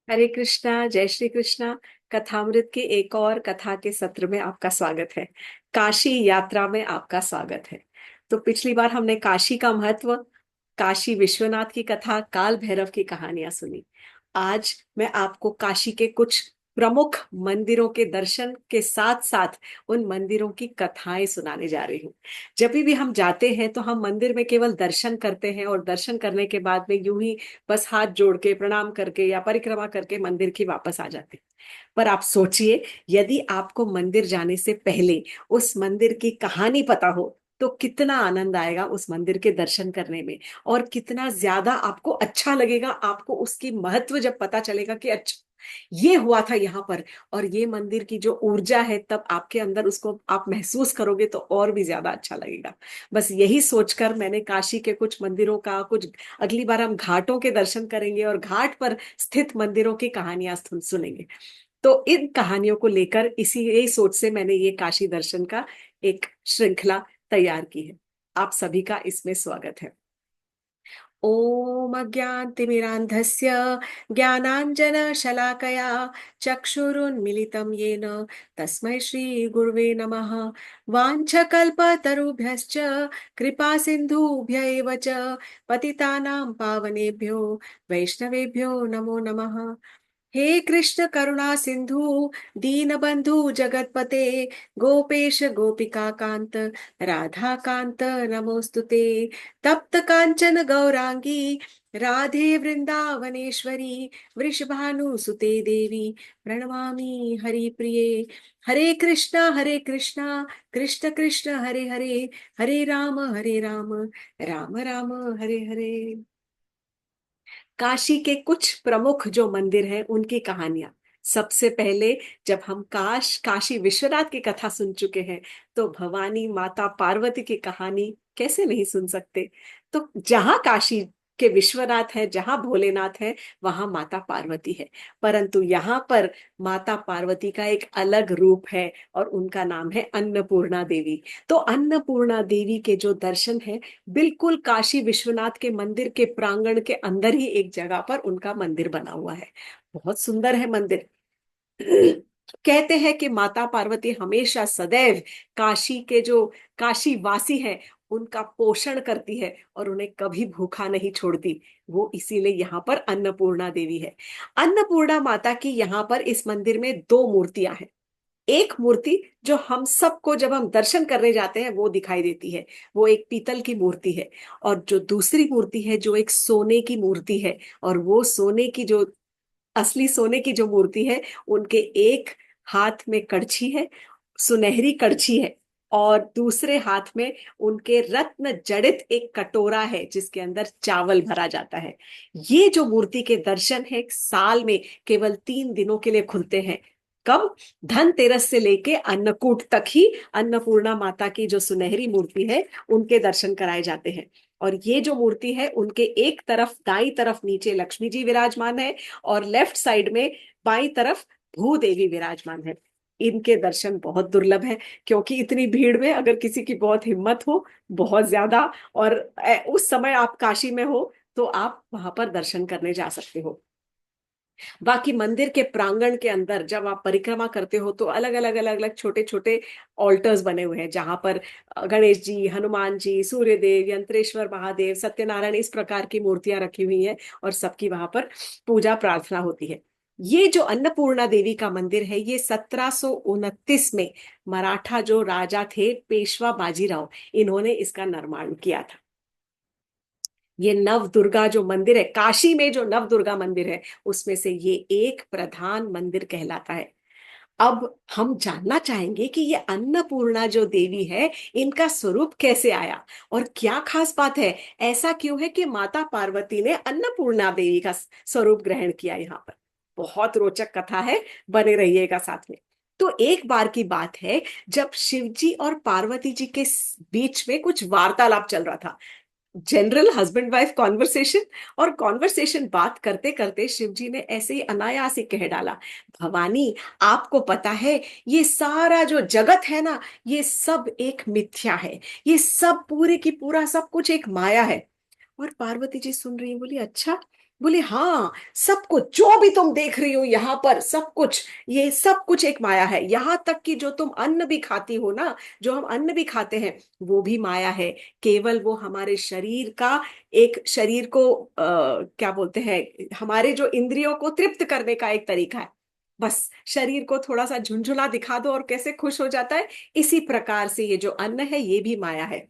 हरे कृष्णा, जय श्री कृष्णा। कथामृत के एक और कथा के सत्र में आपका स्वागत है। काशी यात्रा में आपका स्वागत है। तो पिछली बार हमने काशी का महत्व, काशी विश्वनाथ की कथा, काल भैरव की कहानियां सुनी। आज मैं आपको काशी के कुछ प्रमुख मंदिरों के दर्शन के साथ साथ उन मंदिरों की कथाएं सुनाने जा रही हूँ। जब भी हम जाते हैं तो हम मंदिर में केवल दर्शन करते हैं और दर्शन करने के बाद में यूं ही बस हाथ जोड़ के प्रणाम करके या परिक्रमा करके मंदिर की वापस आ जाते हैं। पर आप सोचिए, यदि आपको मंदिर जाने से पहले उस मंदिर की कहानी पता हो तो कितना आनंद आएगा उस मंदिर के दर्शन करने में, और कितना ज्यादा आपको अच्छा लगेगा। आपको उसकी महत्व जब पता चलेगा कि अच्छा, ये हुआ था यहाँ पर, और ये मंदिर की जो ऊर्जा है, तब आपके अंदर उसको आप महसूस करोगे तो और भी ज्यादा अच्छा लगेगा। बस यही सोचकर मैंने काशी के कुछ मंदिरों का कुछ, अगली बार हम घाटों के दर्शन करेंगे और घाट पर स्थित मंदिरों की कहानियां सुनेंगे। तो इन कहानियों को लेकर इसी यही सोच से मैंने ये काशी दर्शन का एक श्रृंखला तैयार की है। आप सभी का इसमें स्वागत है। ओम अज्ञानतिमिरान्धस्य ज्ञानाञ्जनशलाकया चक्षुरुन्मिलितं येन तस्मै श्रीगुरुवे नमः। वाञ्छकल्पतरुभ्यश्च कृपा सिन्धुभ्य एव च पतितानां पावनेभ्यो वैष्णवेभ्यो नमो नमः। हे कृष्ण करुणा सिंधु दीनबंधु जगतपते गोपेश गोपिका कांत राधा कांत नमोस्तुते। तप्त कांचन गौरांगी राधे वृंदावनेश्वरी वृषभानुसुते देवी प्रणमामि हरिप्रिये। हरे कृष्णा कृष्ण कृष्ण हरे हरे, हरे राम राम राम हरे हरे। काशी के कुछ प्रमुख जो मंदिर हैं उनकी कहानियां। सबसे पहले, जब हम काशी विश्वनाथ की कथा सुन चुके हैं तो भवानी माता पार्वती की कहानी कैसे नहीं सुन सकते। तो जहां काशी के विश्वनाथ है, जहां भोलेनाथ है, वहां माता पार्वती है। परंतु यहाँ पर माता पार्वती का एक अलग रूप है और उनका नाम है अन्नपूर्णा देवी। तो अन्नपूर्णा देवी के जो दर्शन है, बिल्कुल काशी विश्वनाथ के मंदिर के प्रांगण के अंदर ही एक जगह पर उनका मंदिर बना हुआ है। बहुत सुंदर है मंदिर। कहते हैं कि माता पार्वती हमेशा सदैव काशी के जो काशी वासी हैं उनका पोषण करती है और उन्हें कभी भूखा नहीं छोड़ती। वो इसीलिए यहाँ पर अन्नपूर्णा देवी है। अन्नपूर्णा माता की यहाँ पर इस मंदिर में दो मूर्तियां हैं। एक मूर्ति जो हम सबको जब हम दर्शन करने जाते हैं वो दिखाई देती है, वो एक पीतल की मूर्ति है। और जो दूसरी मूर्ति है जो एक सोने की मूर्ति है, और वो सोने की जो असली सोने की जो मूर्ति है, उनके एक हाथ में कड़छी है, सुनहरी कड़छी है, और दूसरे हाथ में उनके रत्न जड़ित एक कटोरा है जिसके अंदर चावल भरा जाता है। ये जो मूर्ति के दर्शन है साल में केवल 3 दिनों के लिए खुलते हैं। कब? धनतेरस से लेके अन्नकूट तक ही अन्नपूर्णा माता की जो सुनहरी मूर्ति है उनके दर्शन कराए जाते हैं। और ये जो मूर्ति है, उनके एक तरफ दाई तरफ नीचे लक्ष्मी जी विराजमान है, और लेफ्ट साइड में बाई तरफ भूदेवी विराजमान है। इनके दर्शन बहुत दुर्लभ है, क्योंकि इतनी भीड़ में अगर किसी की बहुत हिम्मत हो, बहुत ज्यादा, और उस समय आप काशी में हो, तो आप वहां पर दर्शन करने जा सकते हो। बाकी मंदिर के प्रांगण के अंदर जब आप परिक्रमा करते हो तो अलग अलग छोटे छोटे ऑल्टर्स बने हुए हैं, जहां पर गणेश जी, हनुमान जी, सूर्यदेव, यंत्रेश्वर महादेव, सत्यनारायण, इस प्रकार की मूर्तियां रखी हुई हैं, और सबकी वहां पर पूजा प्रार्थना होती है। ये जो अन्नपूर्णा देवी का मंदिर है, ये 1729 में मराठा जो राजा थे पेशवा बाजीराव, इन्होंने इसका निर्माण किया था। ये नव दुर्गा जो मंदिर है, काशी में जो नव दुर्गा मंदिर है, उसमें से ये एक प्रधान मंदिर कहलाता है। अब हम जानना चाहेंगे कि ये अन्नपूर्णा जो देवी है, इनका स्वरूप कैसे आया और क्या खास बात है। ऐसा क्यों है कि माता पार्वती ने अन्नपूर्णा देवी का स्वरूप ग्रहण किया यहाँ पर। बहुत रोचक कथा है, बने रहिएगा साथ में। तो एक बार की बात है, जब शिव जी और पार्वती जी के बीच में कुछ वार्तालाप चल रहा था, जनरल हस्बैंड वाइफ कॉन्वर्सेशन। और कॉन्वर्सेशन बात करते करते शिव जी ने ऐसे ही अनायास ही कह डाला, भवानी, आपको पता है ये सारा जो जगत है ना, ये सब एक मिथ्या है। ये सब पूरे की पूरा सब कुछ एक माया है। और पार्वती जी सुन रही हैं, बोली, अच्छा, बोले हाँ, सब कुछ जो भी तुम देख रही हो यहाँ पर, सब कुछ, ये सब कुछ एक माया है। यहाँ तक कि जो तुम अन्न भी खाती हो ना, जो हम अन्न भी खाते हैं, वो भी माया है। केवल वो हमारे शरीर का, एक शरीर को क्या बोलते हैं, हमारे जो इंद्रियों को तृप्त करने का एक तरीका है। बस शरीर को थोड़ा सा झुंझुला दिखा दो और कैसे खुश हो जाता है, इसी प्रकार से ये जो अन्न है ये भी माया है।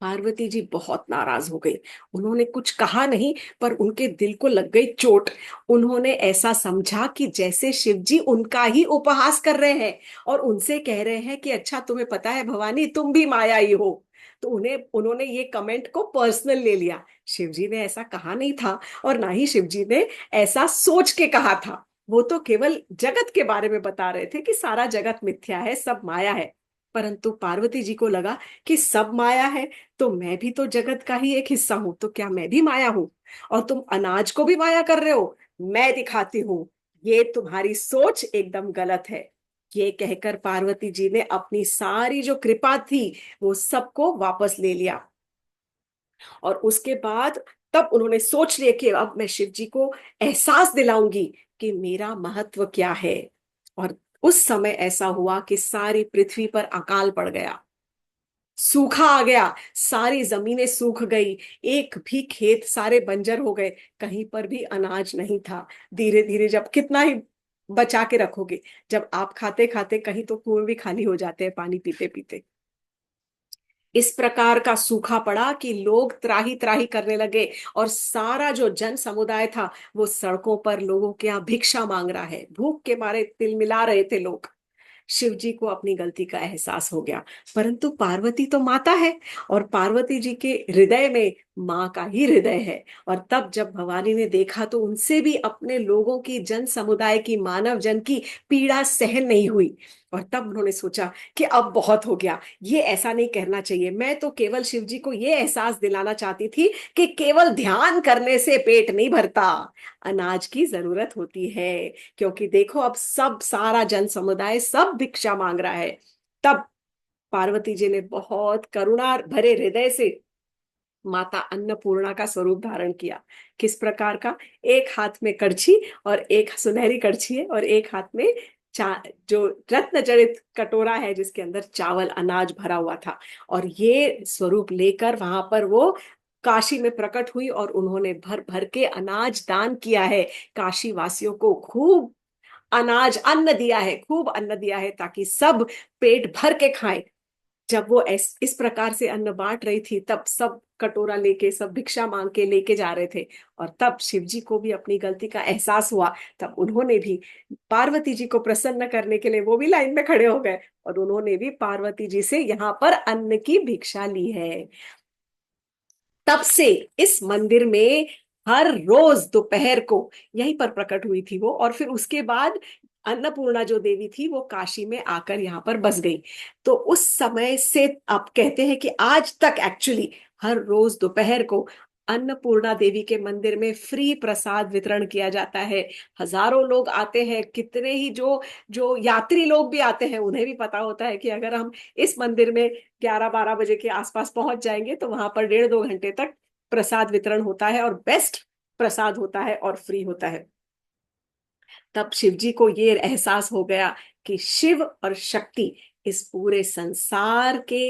पार्वती जी बहुत नाराज हो गई। उन्होंने कुछ कहा नहीं, पर उनके दिल को लग गई चोट। उन्होंने ऐसा समझा कि जैसे शिव जी उनका ही उपहास कर रहे हैं और उनसे कह रहे हैं कि अच्छा तुम्हें पता है भवानी, तुम भी माया ही हो। तो उन्होंने ये कमेंट को पर्सनल ले लिया। शिव जी ने ऐसा कहा नहीं था, और ना ही शिव जी ने ऐसा सोच के कहा था। वो तो केवल जगत के बारे में बता रहे थे कि सारा जगत मिथ्या है, सब माया है। परंतु पार्वती जी को लगा कि सब माया है, तो मैं भी तो जगत का ही एक हिस्सा हूं, तो क्या मैं भी माया हूं? और तुम अनाज को भी माया कर रहे हो, मैं दिखाती हूँ, ये तुम्हारी सोच एकदम गलत है। ये कहकर पार्वती जी ने अपनी सारी जो कृपा थी वो सबको वापस ले लिया। और उसके बाद तब उन्होंने सोच लिया कि अब मैं शिव जी को एहसास दिलाऊंगी कि मेरा महत्व क्या है। और उस समय ऐसा हुआ कि सारी पृथ्वी पर अकाल पड़ गया, सूखा आ गया, सारी जमीनें सूख गई, एक भी खेत, सारे बंजर हो गए, कहीं पर भी अनाज नहीं था। धीरे धीरे, जब कितना ही बचा के रखोगे, जब आप खाते खाते कहीं तो कुएं भी खाली हो जाते हैं पानी पीते पीते। इस प्रकार का सूखा पड़ा कि लोग त्राही त्राही करने लगे, और सारा जो जन समुदाय था वो सड़कों पर लोगों के यहाँ भिक्षा मांग रहा है, भूख के मारे तिलमिला रहे थे लोग। शिव जी को अपनी गलती का एहसास हो गया। परंतु पार्वती तो माता है, और पार्वती जी के हृदय में माँ का ही हृदय है। और तब जब भवानी ने देखा तो उनसे भी अपने लोगों की, जन समुदाय की, मानव जन की पीड़ा सहन नहीं हुई। और तब उन्होंने सोचा कि अब बहुत हो गया, ये ऐसा नहीं करना चाहिए। मैं तो केवल शिव जी को ये एहसास दिलाना चाहती थी कि केवल ध्यान करने से पेट नहीं भरता, अनाज की जरूरत होती है। क्योंकि देखो अब सब, सारा जन समुदाय सब भिक्षा मांग रहा है। तब पार्वती जी ने बहुत करुणा भरे हृदय से माता अन्नपूर्णा का स्वरूप धारण किया। किस प्रकार का? एक हाथ में कड़छी, और एक सुनहरी कड़छी है, और एक हाथ में जो रत्न जड़ित कटोरा है जिसके अंदर चावल, अनाज भरा हुआ था। और ये स्वरूप लेकर वहां पर वो काशी में प्रकट हुई, और उन्होंने भर भर के अनाज दान किया है। काशी वासियों को खूब अनाज, अन्न दिया है, खूब अन्न दिया है, ताकि सब पेट भर के खाएं। जब वो इस प्रकार से अन्न बांट रही थी, तब सब कटोरा लेके, सब भिक्षा मांग के लेके जा रहे थे। और तब शिव जी को भी अपनी गलती का एहसास हुआ। तब उन्होंने भी पार्वती जी को प्रसन्न करने के लिए वो भी लाइन में खड़े हो गए, और उन्होंने भी पार्वती जी से यहाँ पर अन्न की भिक्षा ली है। तब से इस मंदिर में हर रोज दोपहर को यहीं पर प्रकट हुई थी वो। और फिर उसके बाद अन्नपूर्णा जो देवी थी वो काशी में आकर यहाँ पर बस गई। तो उस समय से आप कहते हैं कि आज तक एक्चुअली हर रोज दोपहर को अन्नपूर्णा देवी के मंदिर में फ्री प्रसाद वितरण किया जाता है। हजारों लोग आते हैं, कितने ही जो जो यात्री लोग भी आते हैं, उन्हें भी पता होता है कि अगर हम इस मंदिर में 11-12 बजे के आसपास पहुंच जाएंगे तो वहां पर 1.5-2 घंटे तक प्रसाद वितरण होता है, और बेस्ट प्रसाद होता है और फ्री होता है। तब शिव जी को ये एहसास हो गया कि शिव और शक्ति इस पूरे संसार के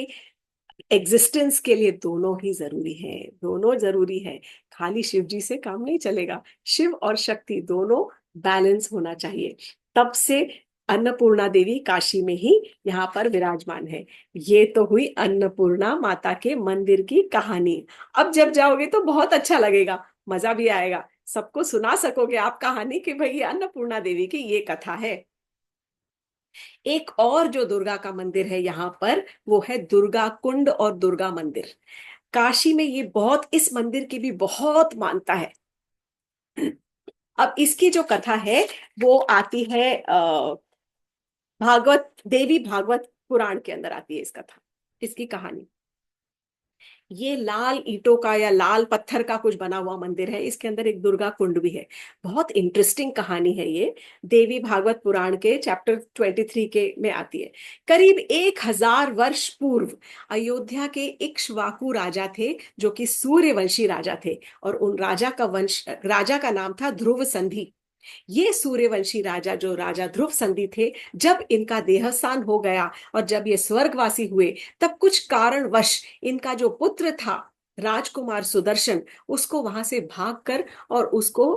एग्जिस्टेंस के लिए दोनों ही जरूरी है, दोनों जरूरी है। खाली शिव जी से काम नहीं चलेगा, शिव और शक्ति दोनों बैलेंस होना चाहिए। तब से अन्नपूर्णा देवी काशी में ही यहाँ पर विराजमान है। ये तो हुई अन्नपूर्णा माता के मंदिर की कहानी। अब जब जाओगे तो बहुत अच्छा लगेगा, मजा भी आएगा, सबको सुना सकोगे आप कहानी कि भाई ये अन्नपूर्णा देवी की ये कथा है। एक और जो दुर्गा का मंदिर है यहाँ पर, वो है दुर्गा कुंड और दुर्गा मंदिर। काशी में ये बहुत, इस मंदिर की भी बहुत मान्यता है। अब इसकी जो कथा है वो आती है भागवत, देवी भागवत पुराण के अंदर आती है इस कथा, इसकी कहानी। ये लाल ईंटों का या लाल पत्थर का कुछ बना हुआ मंदिर है। इसके अंदर एक दुर्गा कुंड भी है। बहुत इंटरेस्टिंग कहानी है ये। देवी भागवत पुराण के चैप्टर 23 के में आती है। करीब 1000 वर्ष पूर्व अयोध्या के इक्ष्वाकु राजा थे, जो कि सूर्यवंशी राजा थे। और उन राजा का नाम था ध्रुव संधि। ये सूर्यवंशी राजा, जो राजा ध्रुव संधि थे, जब इनका देहावसान हो गया और जब ये स्वर्गवासी हुए, तब कुछ कारणवश इनका जो पुत्र था राजकुमार सुदर्शन, उसको वहां से भागकर और उसको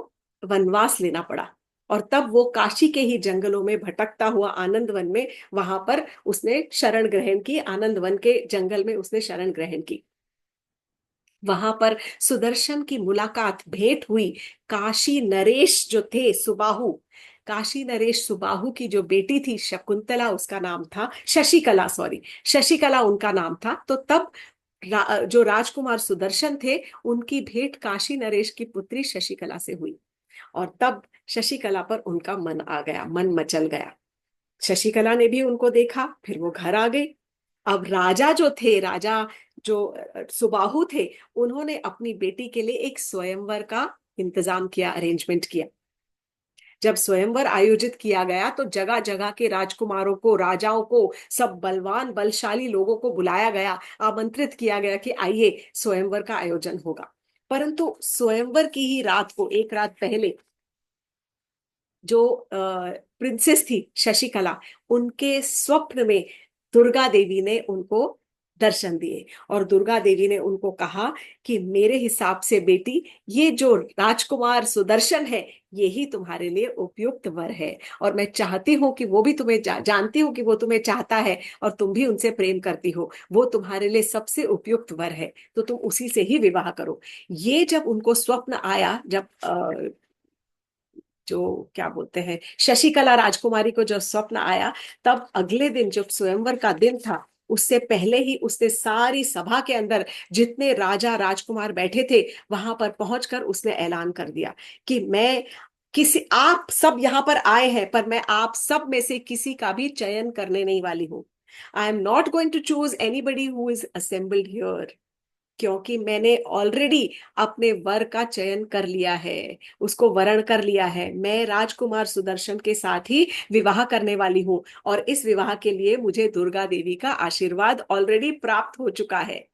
वनवास लेना पड़ा। और तब वो काशी के ही जंगलों में भटकता हुआ आनंद वन में, वहां पर उसने शरण ग्रहण की। आनंद वन के जंगल में उसने शरण ग्रहण की। वहां पर सुदर्शन की मुलाकात, भेंट हुई काशी नरेश जो थे सुबाहु। काशी नरेश सुबाहु की जो बेटी थी शकुंतला, उसका नाम था शशिकला, सॉरी, शशिकला उनका नाम था। तो तब जो राजकुमार सुदर्शन थे, उनकी भेंट काशी नरेश की पुत्री शशिकला से हुई। और तब शशिकला पर उनका मन आ गया, मन मचल गया। शशिकला ने भी उनको देखा, फिर वो घर आ गई। अब राजा जो थे, राजा जो सुबाहु थे, उन्होंने अपनी बेटी के लिए एक स्वयंवर का इंतजाम किया, अरेंजमेंट किया। जब स्वयंवर आयोजित किया गया तो जगह जगह के राजकुमारों को, राजाओं को, सब बलवान बलशाली लोगों को बुलाया गया, आमंत्रित किया गया कि आइए स्वयंवर का आयोजन होगा। परंतु स्वयंवर की ही रात को, एक रात पहले, जो प्रिंसेस थी शशिकला, उनके स्वप्न में दुर्गा देवी ने उनको दर्शन दिए। और दुर्गा देवी ने उनको कहा कि मेरे हिसाब से बेटी, ये जो राजकुमार सुदर्शन है, यही तुम्हारे लिए उपयुक्त वर है। और मैं चाहती हूँ कि वो भी तुम्हें जानती हूँ कि वो तुम्हें चाहता है और तुम भी उनसे प्रेम करती हो। वो तुम्हारे लिए सबसे उपयुक्त वर है, तो तुम उसी से ही विवाह करो। ये जब उनको स्वप्न आया, जब जो क्या बोलते हैं, शशिकला राजकुमारी को जो स्वप्न आया, तब अगले दिन जब स्वयंवर का दिन था, उससे पहले ही उसने सारी सभा के अंदर जितने राजा राजकुमार बैठे थे, वहां पर पहुंचकर उसने ऐलान कर दिया कि मैं किसी, आप सब यहाँ पर आए हैं, पर मैं आप सब में से किसी का भी चयन करने नहीं वाली हूँ। I am not going to choose anybody who is assembled here, क्योंकि मैंने ऑलरेडी अपने वर का चयन कर लिया है, उसको वरण कर लिया है। मैं राजकुमार सुदर्शन के साथ ही विवाह करने वाली हूँ, और इस विवाह के लिए मुझे दुर्गा देवी का आशीर्वाद ऑलरेडी प्राप्त हो चुका है।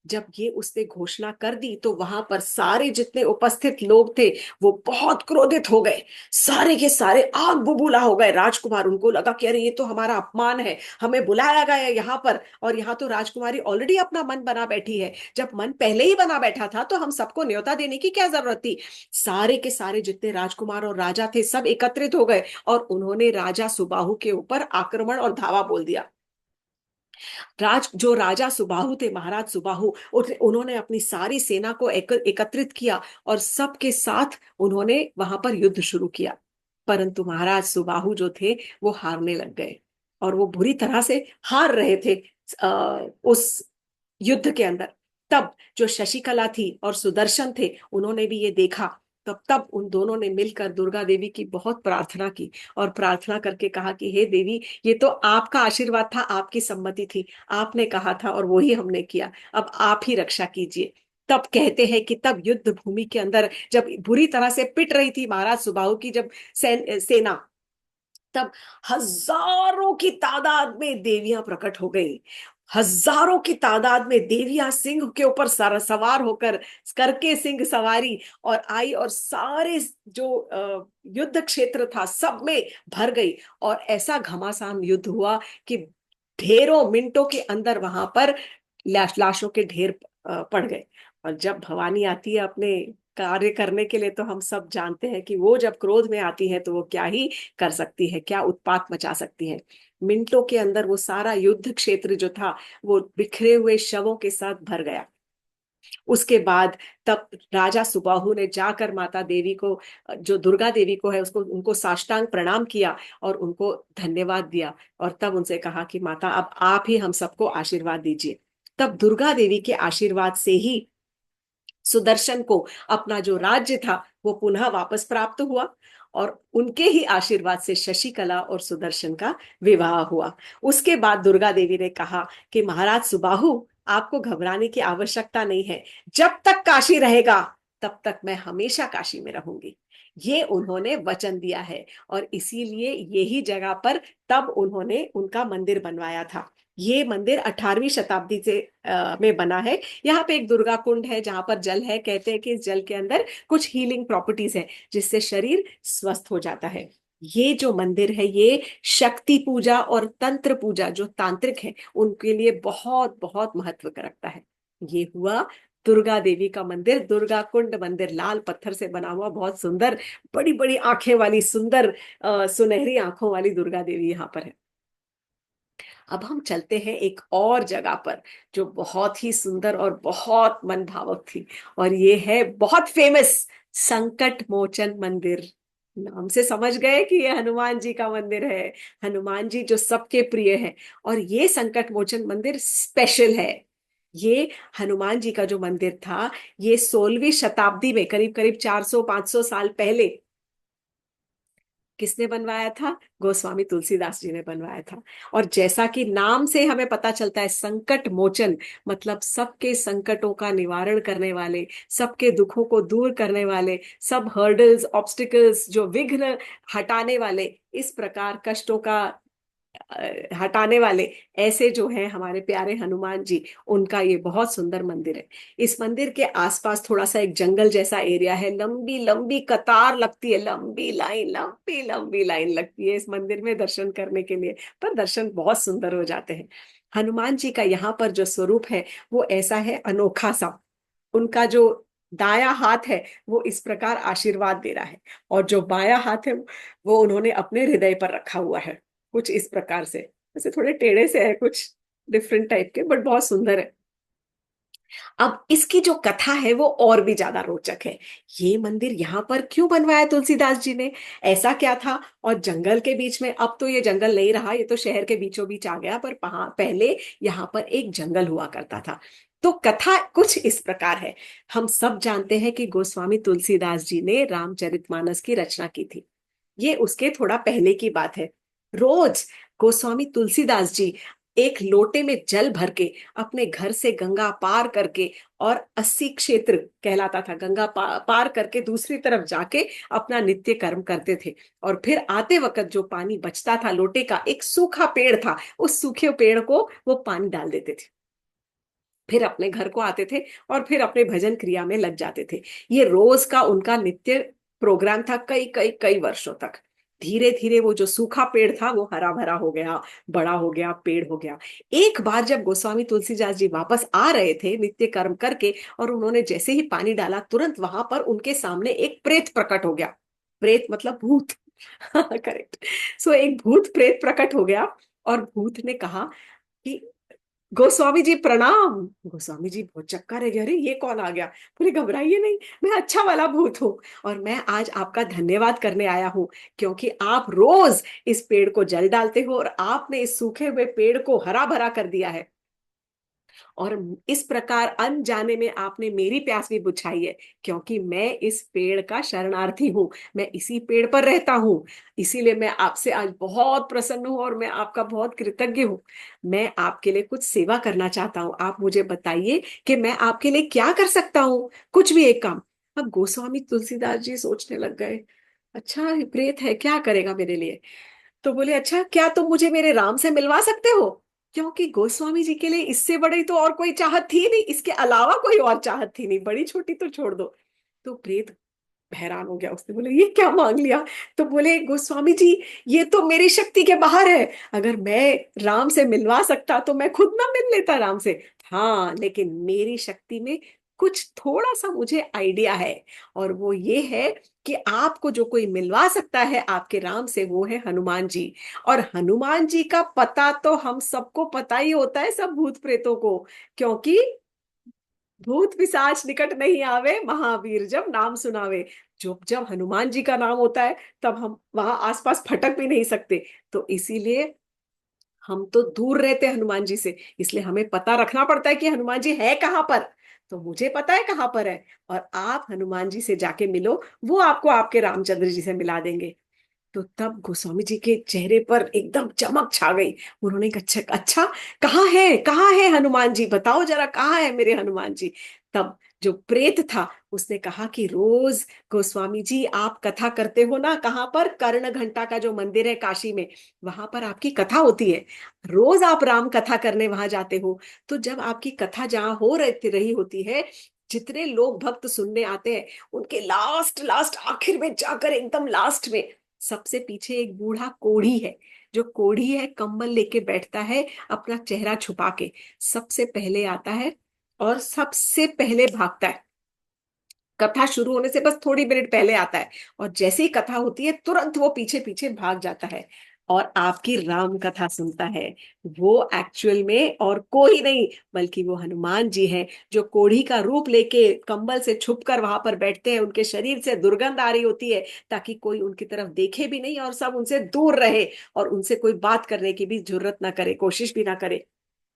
जब ये उसने घोषणा कर दी, तो वहां पर सारे जितने उपस्थित लोग थे, वो बहुत क्रोधित हो गए। सारे के सारे आग बबूला हो गए। राजकुमार, उनको लगा कि अरे ये तो हमारा अपमान है, हमें बुलाया गया है यहाँ पर, और यहाँ तो राजकुमारी ऑलरेडी अपना मन बना बैठी है। जब मन पहले ही बना बैठा था तो हम सबको न्योता देने की क्या जरूरत थी। सारे के सारे जितने राजकुमार और राजा थे, सब एकत्रित हो गए और उन्होंने राजा सुबाहु के ऊपर आक्रमण और धावा बोल दिया। जो राजा सुबाहु थे, महाराज सुबाहु, उन्होंने अपनी सारी सेना को एकत्रित किया और सबके साथ उन्होंने वहां पर युद्ध शुरू किया। परंतु महाराज सुबाहु जो थे, वो हारने लग गए, और वो बुरी तरह से हार रहे थे उस युद्ध के अंदर। तब जो शशिकला थी और सुदर्शन थे, उन्होंने भी ये देखा। तब उन दोनों ने मिलकर दुर्गा देवी की बहुत प्रार्थना की, और प्रार्थना करके कहा कि हे देवी, ये तो आपका आशीर्वाद था, आपकी सम्मति थी, आपने कहा था और वही हमने किया, अब आप ही रक्षा कीजिए। तब कहते हैं कि तब युद्ध भूमि के अंदर जब बुरी तरह से पिट रही थी महाराज सुबाहु की जब सेना, तब हजारों की तादाद में देवियां प्रकट हो गई। हजारों की तादाद में देवियां सिंह के ऊपर सवार होकर, करके सिंह सवारी, और आई और सारे जो युद्ध क्षेत्र था सब में भर गई। और ऐसा घमासान युद्ध हुआ कि ढेरों मिनटों के अंदर वहां पर लाशों के ढेर पड़ गए। और जब भवानी आती है अपने कार्य करने के लिए, तो हम सब जानते हैं कि वो जब क्रोध में आती है तो वो क्या ही कर सकती है, क्या उत्पात मचा सकती है। मिनटों के अंदर वो सारा युद्ध क्षेत्र जो था, वो बिखरे हुए शवों के साथ भर गया। उसके बाद तब राजा सुबाहु ने जाकर माता देवी को, जो दुर्गा देवी को है, उसको, उनको साष्टांग प्रणाम किया और उनको धन्यवाद दिया। और तब उनसे कहा कि माता, अब आप ही हम सबको आशीर्वाद दीजिए। तब दुर्गा देवी के आशीर्वाद से ही सुदर्शन को अपना जो राज्य था वो पुनः वापस प्राप्त हुआ, और उनके ही आशीर्वाद से शशिकला और सुदर्शन का विवाह हुआ। उसके बाद दुर्गा देवी ने कहा कि महाराज सुबाहु, आपको घबराने की आवश्यकता नहीं है। जब तक काशी रहेगा तब तक मैं हमेशा काशी में रहूंगी। ये उन्होंने वचन दिया है। और इसीलिए यही जगह पर तब उन्होंने उनका मंदिर बनवाया था। ये मंदिर 18वीं शताब्दी से में बना है। यहाँ पे एक दुर्गा कुंड है जहां पर जल है। कहते हैं कि इस जल के अंदर कुछ हीलिंग प्रॉपर्टीज है जिससे शरीर स्वस्थ हो जाता है। ये जो मंदिर है ये शक्ति पूजा और तंत्र पूजा जो तांत्रिक है उनके लिए बहुत बहुत महत्व रखता है। ये हुआ दुर्गा देवी का मंदिर, दुर्गा कुंड मंदिर, लाल पत्थर से बना हुआ, बहुत सुंदर, बड़ी बड़ी आंखें वाली, सुंदर सुनहरी आंखों वाली दुर्गा देवी यहाँ पर है। अब हम चलते हैं एक और जगह पर जो बहुत ही सुंदर और बहुत मन भावक थी। और ये है बहुत फेमस संकट मोचन मंदिर। नाम से समझ गए कि ये हनुमान जी का मंदिर है। हनुमान जी जो सबके प्रिय है। और ये संकट मोचन मंदिर स्पेशल है। ये हनुमान जी का जो मंदिर था ये 16वीं शताब्दी में, करीब करीब 400-500 साल पहले किसने बनवाया था? गोस्वामी तुलसीदास जी ने बनवाया था। और जैसा कि नाम से हमें पता चलता है संकट मोचन, मतलब सबके संकटों का निवारण करने वाले, सबके दुखों को दूर करने वाले, सब हर्डल्स ऑब्स्टिकल्स जो विघ्न हटाने वाले, इस प्रकार कष्टों का हटाने वाले, ऐसे जो है हमारे प्यारे हनुमान जी, उनका ये बहुत सुंदर मंदिर है। इस मंदिर के आसपास थोड़ा सा एक जंगल जैसा एरिया है। लंबी लंबी कतार लगती है, लंबी लंबी लाइन लगती है इस मंदिर में दर्शन करने के लिए। पर दर्शन बहुत सुंदर हो जाते हैं। हनुमान जी का यहाँ पर जो स्वरूप है वो ऐसा है, अनोखा सा। उनका जो दाया हाथ है वो इस प्रकार आशीर्वाद दे रहा है, और जो बाया हाथ है वो उन्होंने अपने हृदय पर रखा हुआ है, कुछ इस प्रकार से। वैसे थोड़े टेढ़े से है, कुछ डिफरेंट टाइप के, बट बहुत सुंदर है। अब इसकी जो कथा है वो और भी ज्यादा रोचक है। ये मंदिर यहाँ पर क्यों बनवाया तुलसीदास जी ने? ऐसा क्या था? और जंगल के बीच में, अब तो ये जंगल नहीं रहा, ये तो शहर के बीचों बीच आ गया, पर पहले यहाँ पर एक जंगल हुआ करता था। तो कथा कुछ इस प्रकार है। हम सब जानते हैं कि गोस्वामी तुलसीदास जी ने रामचरितमानस की रचना की थी। ये उसके थोड़ा पहले की बात है। रोज गोस्वामी तुलसीदास जी एक लोटे में जल भर के अपने घर से गंगा पार करके, और 80 क्षेत्र कहलाता था, गंगा पार करके दूसरी तरफ जाके अपना नित्य कर्म करते थे। और फिर आते वक्त जो पानी बचता था लोटे का, एक सूखा पेड़ था, उस सूखे पेड़ को वो पानी डाल देते थे। फिर अपने घर को आते थे और फिर अपने भजन क्रिया में लग जाते थे। ये रोज का उनका नित्य प्रोग्राम था, कई कई कई वर्षों तक। धीरे धीरे वो जो सूखा पेड़ था वो हरा भरा हो गया, बड़ा हो गया, पेड़ हो गया। एक बार जब गोस्वामी तुलसीदास जी वापस आ रहे थे नित्य कर्म करके, और उन्होंने जैसे ही पानी डाला तुरंत वहां पर उनके सामने एक प्रेत प्रकट हो गया। प्रेत मतलब भूत। करेक्ट। सो एक भूत प्रेत प्रकट हो गया। और भूत ने कहा कि गोस्वामी जी प्रणाम। गोस्वामी जी बहुत चक्कर है, अरे ये कौन आ गया? बोले घबराइए नहीं, मैं अच्छा वाला भूत हूँ, और मैं आज आपका धन्यवाद करने आया हूँ, क्योंकि आप रोज इस पेड़ को जल डालते हो और आपने इस सूखे हुए पेड़ को हरा भरा कर दिया है। और इस प्रकार अनजाने में आपने मेरी प्यास भी बुझाई है, क्योंकि मैं इस पेड़ का शरणार्थी हूँ, मैं इसी पेड़ पर रहता हूँ। इसीलिए मैं आपसे आज बहुत प्रसन्न हूँ और मैं आपका बहुत कृतज्ञ हूँ। मैं आपके लिए कुछ सेवा करना चाहता हूँ, आप मुझे बताइए कि मैं आपके लिए क्या कर सकता हूँ, कुछ भी एक काम। अब गोस्वामी तुलसीदास जी सोचने लग गए, अच्छा ये प्रेत है, क्या करेगा मेरे लिए? तो बोले, अच्छा क्या तुम मुझे मेरे राम से मिलवा सकते हो? क्योंकि गोस्वामी जी के लिए इससे बड़ी तो और कोई चाहत थी नहीं, इसके अलावा कोई और चाहत थी नहीं, बड़ी छोटी तो छोड़ दो। तो प्रेत हैरान हो गया, उसने बोले ये क्या मांग लिया? तो बोले गोस्वामी जी, ये तो मेरी शक्ति के बाहर है। अगर मैं राम से मिलवा सकता तो मैं खुद ना मिल लेता राम से। हाँ, लेकिन मेरी शक्ति में कुछ थोड़ा सा मुझे आइडिया है, और वो ये है कि आपको जो कोई मिलवा सकता है आपके राम से वो है हनुमान जी। और हनुमान जी का पता तो हम सबको पता ही होता है, सब भूत प्रेतों को, क्योंकि भूत पिशाच निकट नहीं आवे, महावीर जब नाम सुनावे। जो जब हनुमान जी का नाम होता है तब हम वहां आसपास फटक भी नहीं सकते। तो इसीलिए हम तो दूर रहते हैं हनुमान जी से, इसलिए हमें पता रखना पड़ता है कि हनुमान जी है कहाँ पर। तो मुझे पता है कहाँ पर है, और आप हनुमान जी से जाके मिलो, वो आपको आपके रामचंद्र जी से मिला देंगे। तो तब गोस्वामी जी के चेहरे पर एकदम चमक छा गई। उन्होंने कहा, अच्छा अच्छा, कहाँ है हनुमान जी, बताओ जरा कहाँ है मेरे हनुमान जी। तब जो प्रेत था उसने कहा कि रोज गोस्वामी जी आप कथा करते हो ना, कहाँ पर, कर्ण घंटा का जो मंदिर है काशी में, वहां पर आपकी कथा होती है। रोज आप राम कथा करने वहां जाते हो। तो जब आपकी कथा जहाँ हो रही होती है, जितने लोग भक्त सुनने आते हैं, उनके लास्ट लास्ट आखिर में जाकर, एकदम लास्ट में, सबसे पीछे एक बूढ़ा कोढ़ी है। जो कोढ़ी है कंबल लेके बैठता है, अपना चेहरा छुपा के, सबसे पहले आता है और सबसे पहले भागता है। कथा शुरू होने से बस थोड़ी मिनट पहले आता है, और जैसे ही कथा होती है तुरंत वो पीछे पीछे भाग जाता है और आपकी राम कथा सुनता है। वो एक्चुअल में और कोई नहीं, बल्कि वो हनुमान जी हैं, जो कोढ़ी का रूप लेके कंबल से छुपकर वहां पर बैठते हैं। उनके शरीर से दुर्गंध आ रही होती है, ताकि कोई उनकी तरफ देखे भी नहीं और सब उनसे दूर रहे, और उनसे कोई बात करने की भी जरूरत ना करे, कोशिश भी ना करे।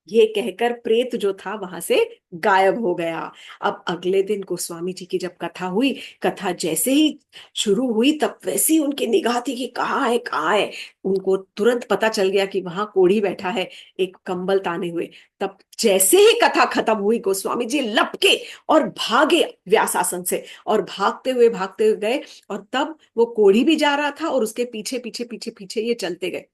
ये कहकर प्रेत जो था वहां से गायब हो गया। अब अगले दिन गोस्वामी जी की जब कथा हुई, कथा जैसे ही शुरू हुई, तब वैसे ही उनकी निगाह थी कि कहाँ है कहाँ है। उनको तुरंत पता चल गया कि वहां कोढ़ी बैठा है, एक कंबल ताने हुए। तब जैसे ही कथा खत्म हुई, गोस्वामी जी लपके और भागे व्यासासन से, और भागते हुए गए। और तब वो कोढ़ी भी जा रहा था और उसके पीछे पीछे पीछे पीछे ये चलते गए।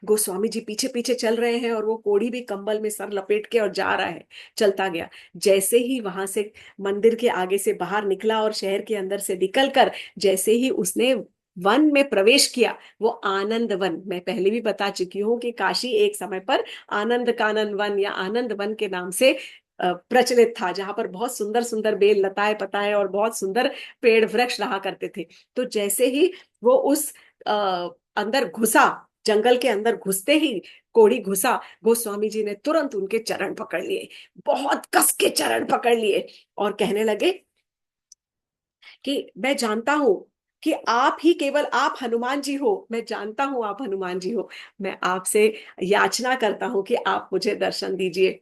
गोस्वामी जी पीछे पीछे चल रहे हैं और वो कोढ़ी भी कंबल में सर लपेट के और जा रहा है, चलता गया। जैसे ही वहां से मंदिर के आगे से बाहर निकला और शहर के अंदर से निकलकर जैसे ही उसने वन में प्रवेश किया, वो आनंद वन, मैं पहले भी बता चुकी हूँ कि काशी एक समय पर आनंद कानन वन या आनंद वन के नाम से प्रचलित था, जहां पर बहुत सुंदर सुंदर बेल लताएं पताएं और बहुत सुंदर पेड़ वृक्ष रहा करते थे। तो जैसे ही वो उस अंदर घुसा, जंगल के अंदर घुसते ही कोढ़ी घुसा, गोस्वामी जी ने तुरंत उनके चरण पकड़ लिए, बहुत कस के चरण पकड़ लिए, और कहने लगे कि मैं जानता हूं कि आप ही, केवल आप हनुमान जी हो, मैं जानता हूं आप हनुमान जी हो। मैं आपसे याचना करता हूं कि आप मुझे दर्शन दीजिए।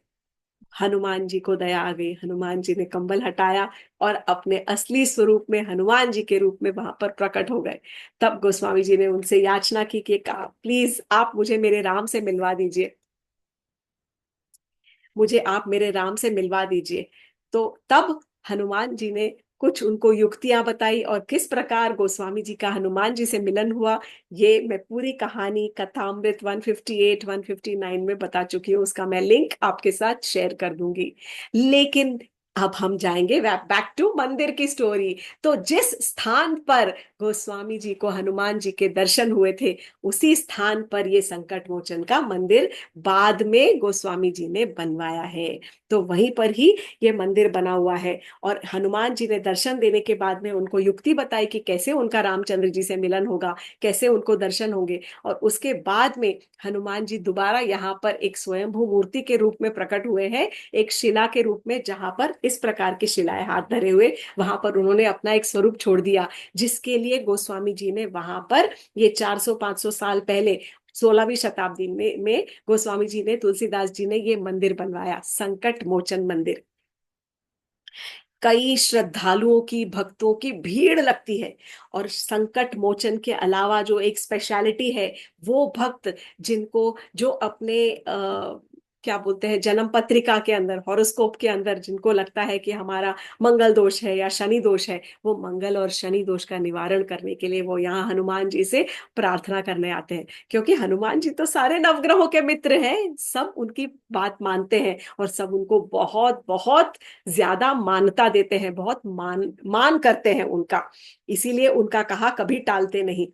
हनुमान जी को दया आ गई, हनुमान जी ने कंबल हटाया और अपने असली स्वरूप में, हनुमान जी के रूप में वहां पर प्रकट हो गए। तब गोस्वामी जी ने उनसे याचना की कि प्लीज आप मुझे मेरे राम से मिलवा दीजिए, मुझे आप मेरे राम से मिलवा दीजिए। तो तब हनुमान जी ने कुछ उनको युक्तियां बताई, और किस प्रकार गोस्वामी जी का हनुमान जी से मिलन हुआ, ये मैं पूरी कहानी कथामृत 158 159 में बता चुकी हूँ। उसका मैं लिंक आपके साथ शेयर कर दूंगी। लेकिन अब हम जाएंगे बैक टू मंदिर की स्टोरी। तो जिस स्थान पर गोस्वामी जी को हनुमान जी के दर्शन हुए थे, उसी स्थान पर ये संकट मोचन का मंदिर बाद में गोस्वामी जी ने बनवाया है। तो वहीं पर ही ये मंदिर बना हुआ है। और हनुमान जी ने दर्शन देने के बाद में उनको युक्ति बताई कि कैसे उनका रामचंद्र जी से मिलन होगा, कैसे उनको दर्शन होंगे। और उसके बाद में हनुमान जी दोबारा यहाँ पर एक स्वयंभू मूर्ति के रूप में प्रकट हुए हैं, एक शिला के रूप में, जहां पर इस प्रकार की शिलाएं हाथ धरे हुए, वहां पर उन्होंने अपना एक स्वरूप छोड़ दिया, जिसके लिए गोस्वामी जी ने वहां पर ये 400-500 साल पहले, 16वीं शताब्दी में गोस्वामी जी ने, तुलसीदास जी ने ये मंदिर बनवाया, संकट मोचन मंदिर। कई श्रद्धालुओं की, भक्तों की भीड़ लगती है। और संकट मोचन के अलावा जो एक स्पेशलिटी है, वो भक्त जिनको, जो अपने क्या बोलते हैं, जन्म पत्रिका के अंदर, हॉरोस्कोप के अंदर जिनको लगता है कि हमारा मंगल दोष है या शनि दोष है, वो मंगल और शनि दोष का निवारण करने के लिए वो यहाँ हनुमान जी से प्रार्थना करने आते हैं। क्योंकि हनुमान जी तो सारे नवग्रहों के मित्र हैं, सब उनकी बात मानते हैं और सब उनको बहुत बहुत ज्यादा मान्यता देते हैं, बहुत मान मान करते हैं उनका। इसीलिए उनका कहा कभी टालते नहीं।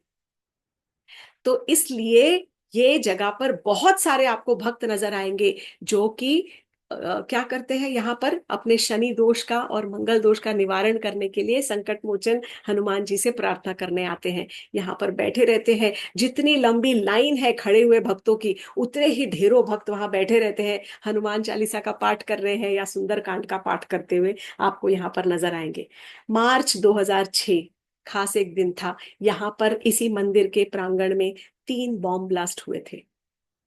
तो इसलिए ये जगह पर बहुत सारे आपको भक्त नजर आएंगे, जो कि क्या करते हैं, यहाँ पर अपने शनि दोष का और मंगल दोष का निवारण करने के लिए संकट मोचन हनुमान जी से प्रार्थना करने आते हैं। यहाँ पर बैठे रहते हैं, जितनी लंबी लाइन है खड़े हुए भक्तों की, उतने ही ढेरों भक्त वहां बैठे रहते हैं, हनुमान चालीसा का पाठ कर रहे हैं या सुंदरकांड का पाठ करते हुए आपको यहाँ पर नजर आएंगे। मार्च 2006 खास एक दिन था। यहाँ पर इसी मंदिर के प्रांगण में 3 बॉम्ब ब्लास्ट हुए थे,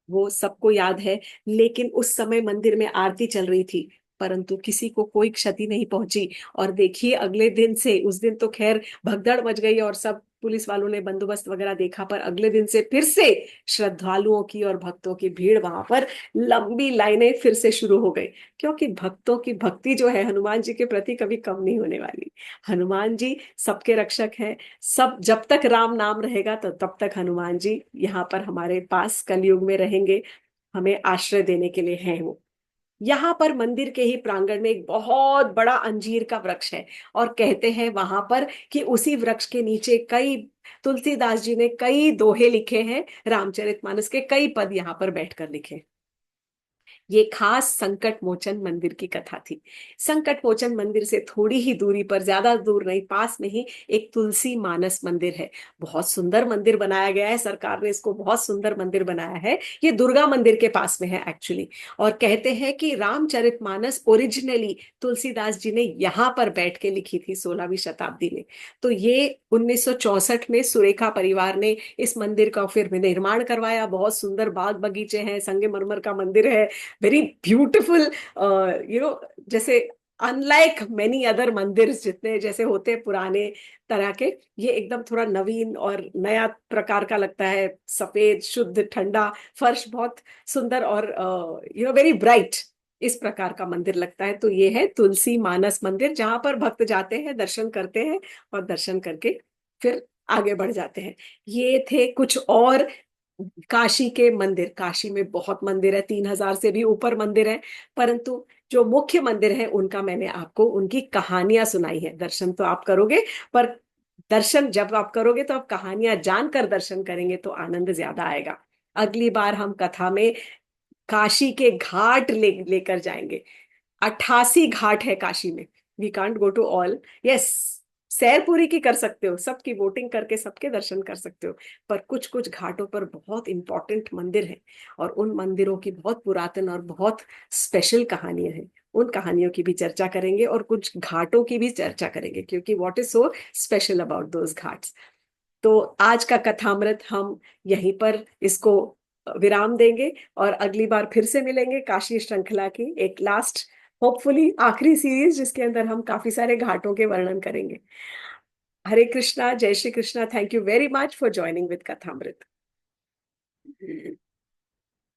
वो सबको याद है। लेकिन उस समय मंदिर में आरती चल रही थी, परंतु किसी को कोई क्षति नहीं पहुंची। और देखिए अगले दिन से, उस दिन तो खैर भगदड़ मच गई और सब पुलिस वालों ने बंदोबस्त वगैरह देखा, पर अगले दिन से फिर से श्रद्धालुओं की और भक्तों की भीड़ वहां पर, लंबी लाइनें फिर से शुरू हो गई। क्योंकि भक्तों की भक्ति जो है हनुमान जी के प्रति कभी कम नहीं होने वाली। हनुमान जी सबके रक्षक हैं। सब, जब तक राम नाम रहेगा तो तब तक हनुमान जी यहाँ पर हमारे पास कलयुग में रहेंगे, हमें आश्रय देने के लिए हैं वो। यहाँ पर मंदिर के ही प्रांगण में एक बहुत बड़ा अंजीर का वृक्ष है, और कहते हैं वहां पर कि उसी वृक्ष के नीचे कई, तुलसीदास जी ने कई दोहे लिखे हैं, रामचरितमानस के कई पद यहाँ पर बैठकर लिखे। ये खास संकट मोचन मंदिर की कथा थी। संकट मोचन मंदिर से थोड़ी ही दूरी पर, ज्यादा दूर नहीं, पास में ही एक तुलसी मानस मंदिर है। बहुत सुंदर मंदिर बनाया गया है, सरकार ने इसको बहुत सुंदर मंदिर बनाया है। ये दुर्गा मंदिर के पास में है एक्चुअली। और कहते हैं कि रामचरितमानस ओरिजिनली तुलसीदास जी ने यहाँ पर बैठ के लिखी थी 16वीं शताब्दी में। तो ये 1964 में सुरेखा परिवार ने इस मंदिर का फिर निर्माण करवाया। बहुत सुंदर बाग बगीचे हैं, संगमरमर का मंदिर है, वेरी ब्यूटिफुल, जैसे अनलाइक मेनी अदर मंदिर जितने जैसे होते हैं पुराने तरह के, ये एकदम थोड़ा नवीन और नया प्रकार का लगता है। सफेद शुद्ध ठंडा फर्श, बहुत सुंदर, और वेरी ब्राइट, इस प्रकार का मंदिर लगता है। तो ये है तुलसी मानस मंदिर, जहां पर भक्त जाते हैं, दर्शन करते हैं, और दर्शन करके फिर आगे बढ़ जाते हैं। ये थे कुछ और काशी के मंदिर। काशी में बहुत मंदिर है, 3000 से भी ऊपर मंदिर है, परंतु जो मुख्य मंदिर है उनका मैंने आपको उनकी कहानियां सुनाई है। दर्शन तो आप करोगे, पर दर्शन जब आप करोगे तो आप कहानियां जानकर दर्शन करेंगे तो आनंद ज्यादा आएगा। अगली बार हम कथा में काशी के घाट लेकर जाएंगे। 88 घाट है काशी में। We can't go to all. Yes, सैर पूरी की कर सकते हो, सबकी वोटिंग करके सबके दर्शन कर सकते हो, पर कुछ कुछ घाटों पर बहुत इंपॉर्टेंट मंदिर हैं, और उन मंदिरों की बहुत पुरातन और बहुत स्पेशल कहानियां हैं। उन कहानियों की भी चर्चा करेंगे, और कुछ घाटों की भी चर्चा करेंगे, क्योंकि what is so special about those Ghats. तो आज का कथामृत हम यहीं पर इसको विराम देंगे, और अगली बार फिर से मिलेंगे काशी श्रृंखला की एक लास्ट, होपफुली आखिरी सीरीज, जिसके अंदर हम काफी सारे घाटों के वर्णन करेंगे। हरे कृष्णा, जय Shri Krishna. Thank you very much for joining with कथामृत।